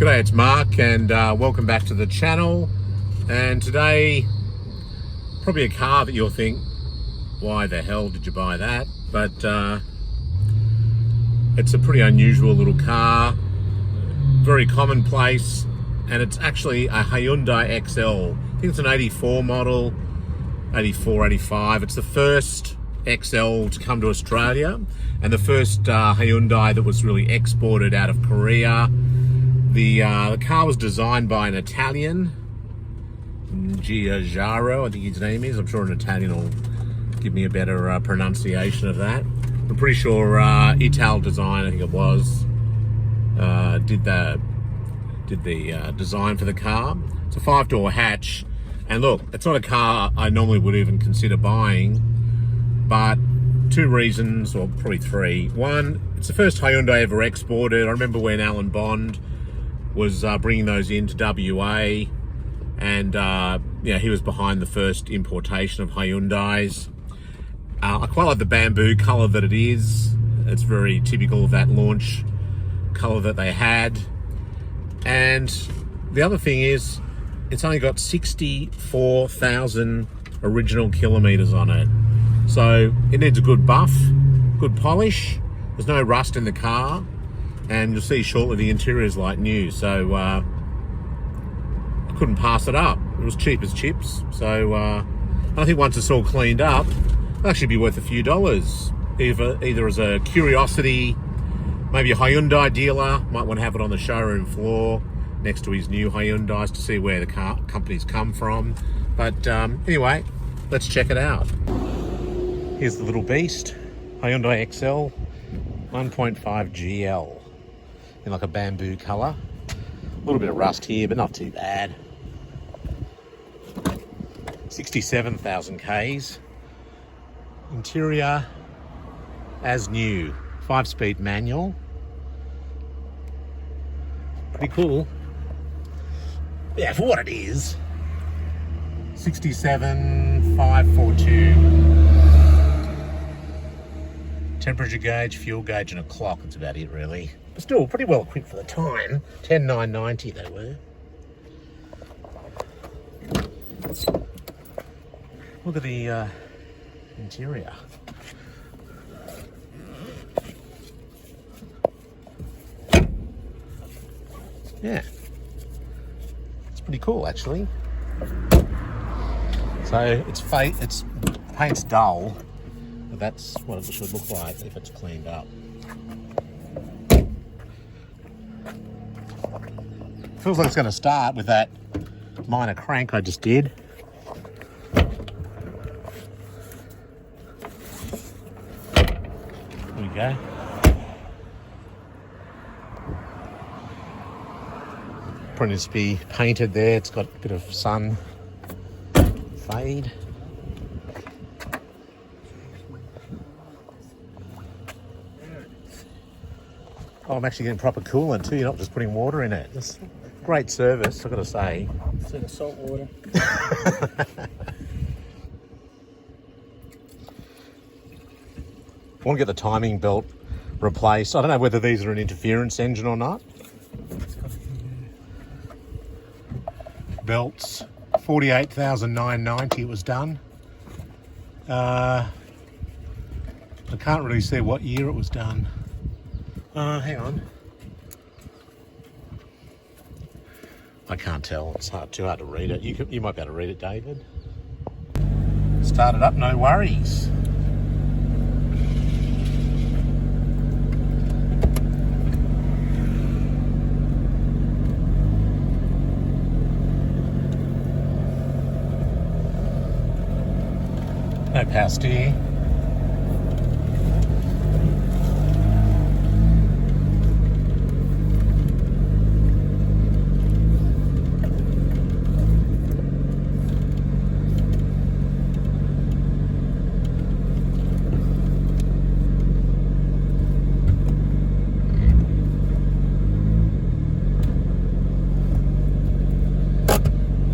G'day, it's Mark, and welcome back to the channel. And today, probably a car that you'll think, why the hell did you buy that? But it's a pretty unusual little car, very commonplace, and it's actually a Hyundai XL. I think it's an 84 model, 84, 85. It's the first XL to come to Australia, and the first Hyundai that was really exported out of Korea. The car was designed by an Italian, Giugiaro, I think his name is. I'm sure an Italian will give me a better pronunciation of that. I'm pretty sure Ital Design, I think it was, did the design for the car. It's a 5-door hatch, and look, it's not a car I normally would even consider buying, but two reasons, or probably three. One, it's the first Hyundai ever exported. I remember when Alan Bond was bringing those into WA, and he was behind the first importation of Hyundais. I quite like the bamboo colour that it is. It's very typical of that launch colour that they had. And the other thing is, it's only got 64,000 original kilometres on it. So it needs a good buff, good polish. There's no rust in the car. And you'll see shortly the interior is like new, so I couldn't pass it up. It was cheap as chips, so I think once it's all cleaned up, it'll actually be worth a few dollars. Either as a curiosity, maybe a Hyundai dealer might want to have it on the showroom floor next to his new Hyundais to see where the company's come from. But anyway, let's check it out. Here's the little beast, Hyundai XL 1.5 GL. In like a bamboo colour. A little bit of rust here, but not too bad. 67,000 Ks. Interior as new. 5-speed manual. Pretty cool. Yeah, for what it is. 67,542. Temperature gauge, fuel gauge, and a clock. That's about it, really. But still, pretty well equipped for the time. 10,990 they were. Look at the interior. Yeah, it's pretty cool actually. So its paint's dull. That's what it should look like if it's cleaned up. Feels like it's going to start with that minor crank I just did. There we go. Probably needs to be painted there. It's got a bit of sun fade. Oh, I'm actually getting proper coolant too. You're not just putting water in it. It's great service, I've got to say. Instead of salt water. I want to get the timing belt replaced. I don't know whether these are an interference engine or not. Belts, 48,990 it was done. I can't really see what year it was done. Hang on. I can't tell. It's too hard to read it. You might be able to read it, David. Start it up, no worries. No power steer.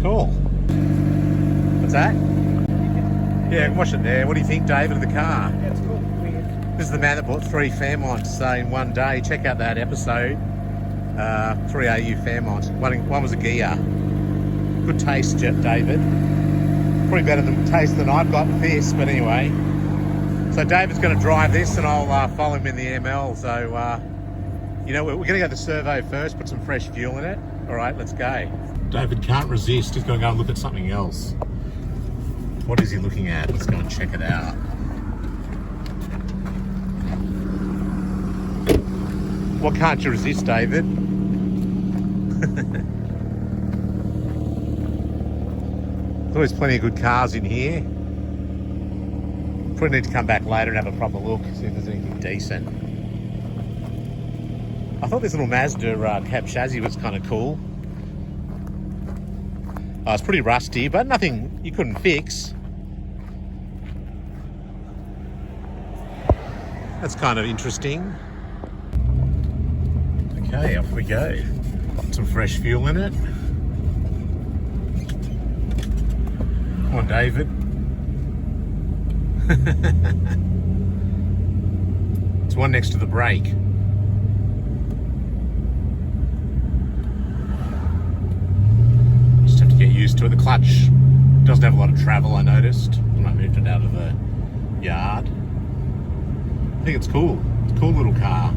Cool. What's that? Yeah, watch it there. What do you think, David, of the car? Yeah, it's cool. This is the man that bought 3 Fairmonts in one day. Check out that episode. 3AU Fairmont. One was a Gia. Good taste, David. Probably better taste than I've got with this, but anyway. So David's going to drive this and I'll follow him in the ML. So, you know, we're going to go to the servo first, put some fresh fuel in it. All right, let's go. David can't resist. He's going to go and look at something else. What is he looking at? Let's go and check it out. What can't you resist, David? There's always plenty of good cars in here. Probably need to come back later and have a proper look, see if there's anything decent. I thought this little Mazda cab chassis was kind of cool. It's pretty rusty, but nothing you couldn't fix. That's kind of interesting. Okay, off we go. Some fresh fuel in it. Come on, David. It's one next to the brake. Just have to get used to it. The clutch doesn't have a lot of travel, I noticed when I moved it out of the yard. I think it's cool. It's a cool little car.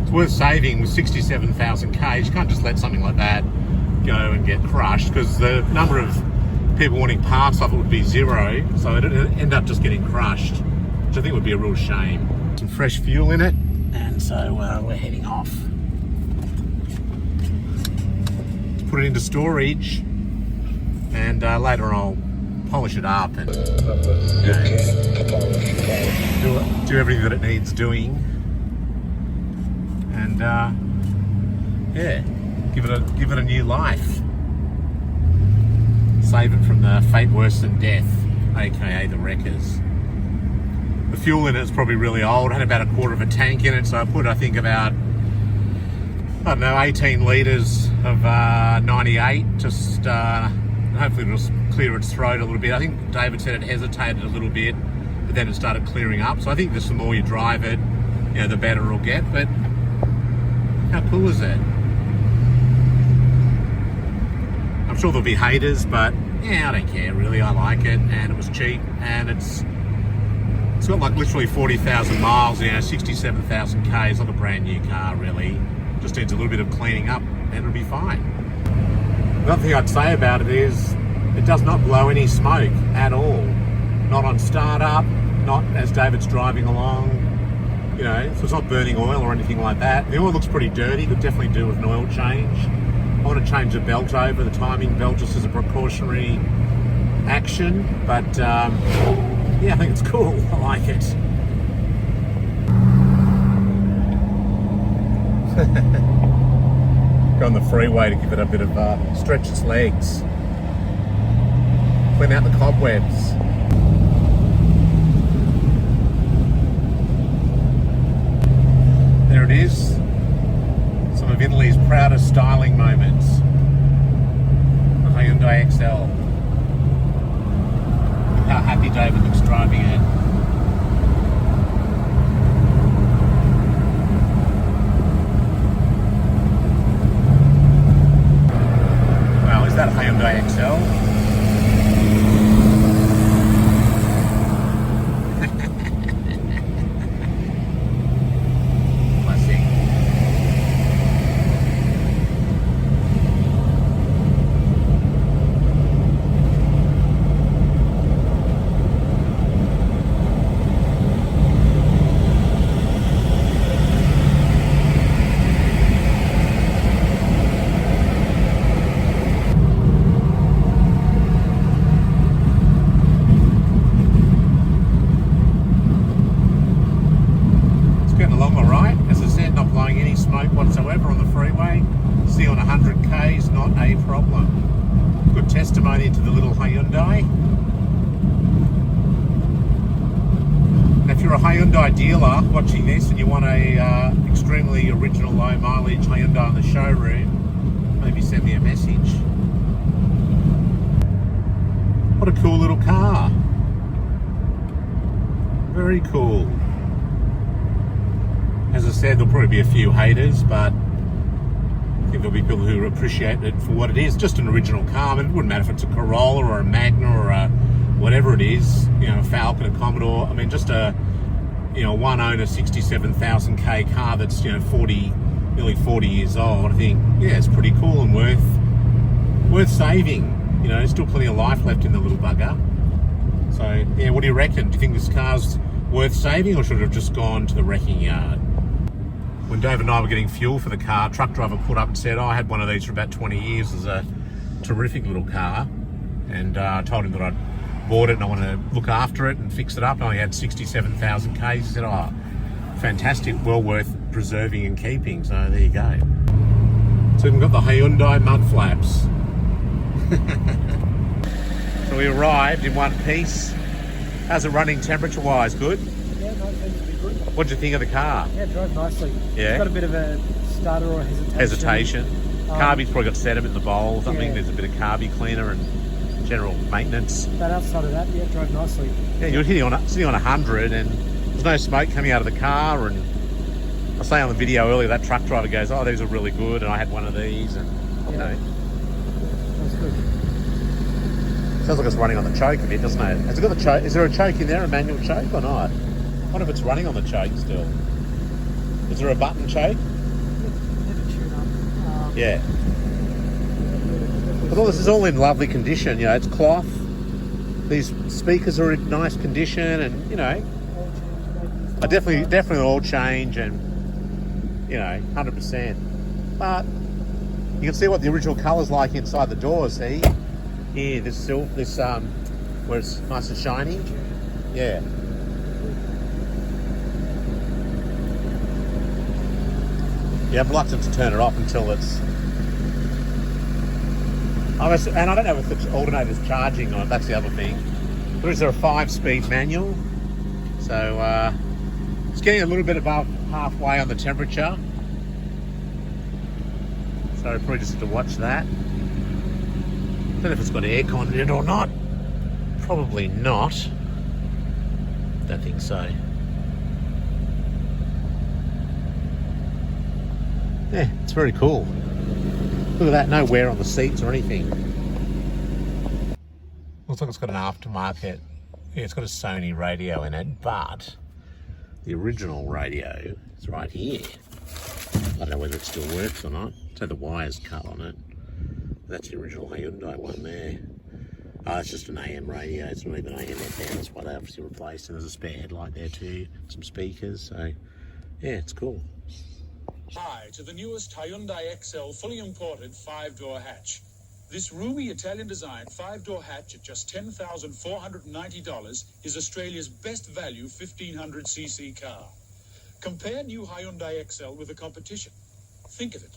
It's worth saving with 67,000 Ks. You can't just let something like that go and get crushed, because the number of people wanting parts of it would be zero, so it'd end up just getting crushed, which I think would be a real shame. Some fresh fuel in it, and so we're heading off. Let's put it into storage, and later I'll polish it up and do everything that it needs doing. And yeah, give it a new life. Save it from the fate worse than death, aka the wreckers. The fuel in it is probably really old. I had about a quarter of a tank in it, so I put, I think, about, I don't know, 18 litres of 98. Just hopefully it'll just clear its throat a little bit. I think David said it hesitated a little bit, but then it started clearing up. So I think the more you drive it, you know, the better it'll get. But how cool is it? I'm sure there'll be haters, but yeah, I don't care really. I like it, and it was cheap, and it's got like literally 40,000 miles, you know, 67,000 Ks, like a brand new car really. Just needs a little bit of cleaning up and it'll be fine. Another thing I'd say about it is it does not blow any smoke at all. Not on startup, not as David's driving along, you know, so it's not burning oil or anything like that. The oil looks pretty dirty, could definitely do with an oil change. I want to change the belt over, the timing belt, just as a precautionary action, but yeah, I think it's cool. I like it. Go on the freeway to give it a bit of stretch its legs, clean out the cobwebs. There it is. Some of Italy's proudest styling moments. The Hyundai XL. Look how happy David looks driving it. Wow, is that a Hyundai XL? Whatsoever on the freeway. See on 100 Ks, not a problem. Good testimony to the little Hyundai. And if you're a Hyundai dealer watching this and you want a extremely original low mileage Hyundai in the showroom, maybe send me a message. What a cool little car. Very cool. As I said, there'll probably be a few haters, but I think there'll be people who appreciate it for what it is, just an original car. I mean, it wouldn't matter if it's a Corolla or a Magna or a whatever it is, you know, a Falcon, a Commodore. I mean, just a, you know, one owner 67,000 K car that's, you know, nearly 40 years old. I think, yeah, it's pretty cool and worth saving. You know, there's still plenty of life left in the little bugger. So, yeah, what do you reckon? Do you think this car's worth saving, or should it have just gone to the wrecking yard? When Dave and I were getting fuel for the car, truck driver put up and said, I had one of these for about 20 years. It's a terrific little car. And I told him that I'd bought it and I wanted to look after it and fix it up. I only had 67,000 Ks. He said, oh, fantastic, well worth preserving and keeping. So there you go. So we've got the Hyundai mud flaps. So we arrived in one piece. How's it running temperature-wise? Good? Yeah, no, it seems to be good. What did you think of the car? Yeah, it drove nicely. Yeah? It's got a bit of a stutter or hesitation. Carby's probably got sediment in the bowl or something. Yeah. There's a bit of carby cleaner and general maintenance. But outside of that, yeah, it drove nicely. Yeah, you're sitting on 100 and there's no smoke coming out of the car. And I was saying on the video earlier, that truck driver goes, oh, these are really good, and I had one of these, and you know. That's good. Sounds like it's running on the choke a bit, doesn't it? Has it got the choke? Is there a choke in there, a manual choke or not? I wonder if it's running on the choke still. Is there a button choke? Never tune up. Yeah. But all this is all in lovely condition, you know, it's cloth. These speakers are in nice condition, and you know, I definitely oil change, and you know, 100%. But you can see what the original colour's like inside the doors, see? Here, this where it's nice and shiny. Yeah. Yeah, I'm reluctant to turn it off until it's... And I don't know if the alternator's charging or that's the other thing. There is a 5-speed manual. So it's getting a little bit above halfway on the temperature. So I probably just have to watch that. I don't know if it's got aircon in it or not. Probably not. Don't think so. Yeah, it's very cool. Look at that, no wear on the seats or anything. Looks like it's got an aftermarket. Yeah, it's got a Sony radio in it, but the original radio is right here. I don't know whether it still works or not. So the wire's cut on it. That's the original Hyundai one there. Oh, it's just an AM radio. It's not even AM FM. That's why they obviously replaced it. There's a spare headlight there too, some speakers. So, yeah, it's cool. Hi to the newest Hyundai XL fully imported 5-door hatch. This roomy Italian-designed 5-door hatch at just $10,490 is Australia's best value 1500cc car. Compare new Hyundai XL with the competition. Think of it.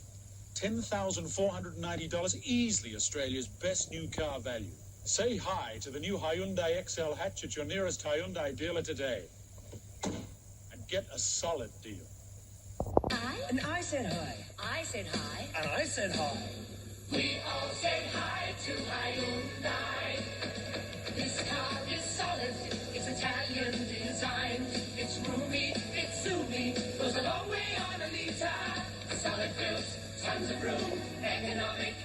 $10,490, easily Australia's best new car value. Say hi to the new Hyundai XL hatch at your nearest Hyundai dealer today and get a solid deal. Hi. And I said hi. I said hi. And I said hi. We all said hi to Hyundai. This car is solid. It's Italian design. It's roomy. It's zoomy. Goes a long way on a liter. Solid built. Tons of room. Economic.